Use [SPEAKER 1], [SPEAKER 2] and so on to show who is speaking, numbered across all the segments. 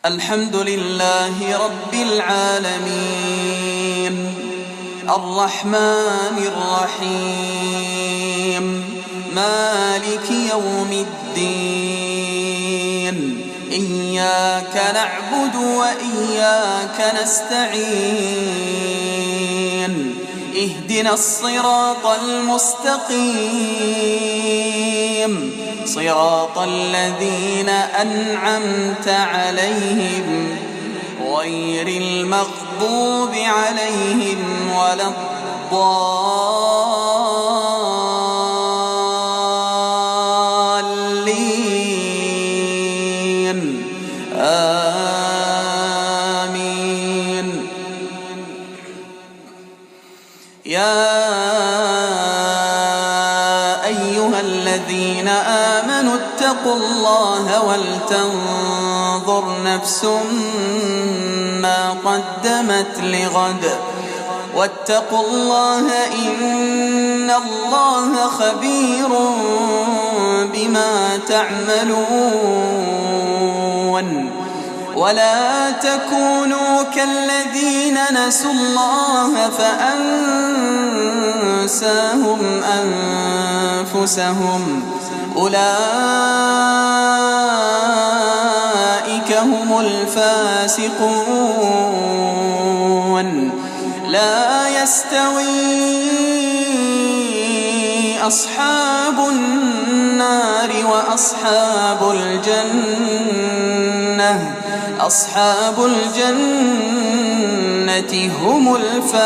[SPEAKER 1] الحمد لله رب العالمين الرحمن الرحيم مالك يوم الدين إياك نعبد وإياك نستعين اهدنا الصراط المستقيم صراط الذين أنعمت عليهم غير المغضوب عليهم ولا الضالين آمين. يا أيها الذين آمنوا اتقوا الله ولتنظر نفس ما قدمت لغد واتقوا الله إن الله خبير بما تعملون. ولا تكونوا كالذين نسوا الله فأنساهم أنفسهم أولئك هم الفاسقون. لا يستوي أصحاب النار وأصحاب الجنة أصحاب الجنة هم الفائزون.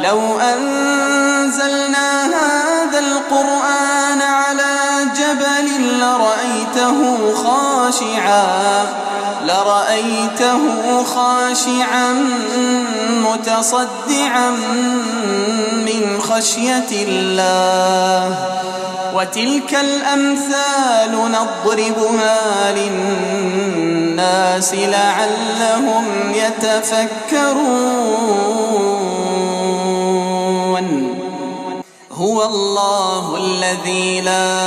[SPEAKER 1] لو أنزلنا هذا القرآن على جبل لرأيته خاشعا متصدعا من خشية الله. وتلك الأمثال نضربها للناس لعلهم يتفكرون. هو الله الذي لا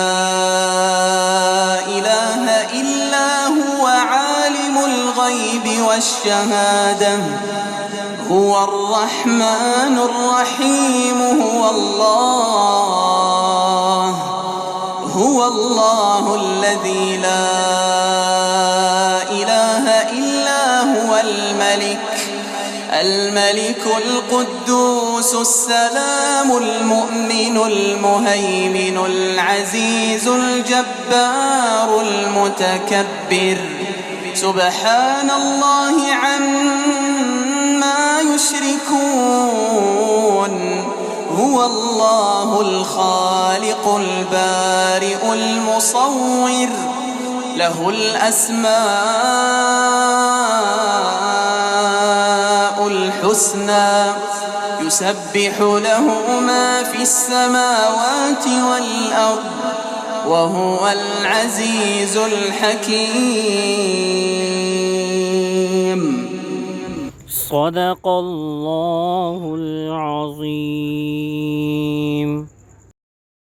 [SPEAKER 1] إله إلا هو عالم الغيب والشهادة هو الرحمن الرحيم. هو الله الذي لا إله إلا هو الملك القدوس السلام المؤمن المهيمن العزيز الجبار المتكبر. سبحان الله عما يشركون. هو الله الخالق البارئ المصور له الأسماء الحسنى يسبح له ما في السماوات والأرض وهو العزيز الحكيم.
[SPEAKER 2] صدق الله العظيم.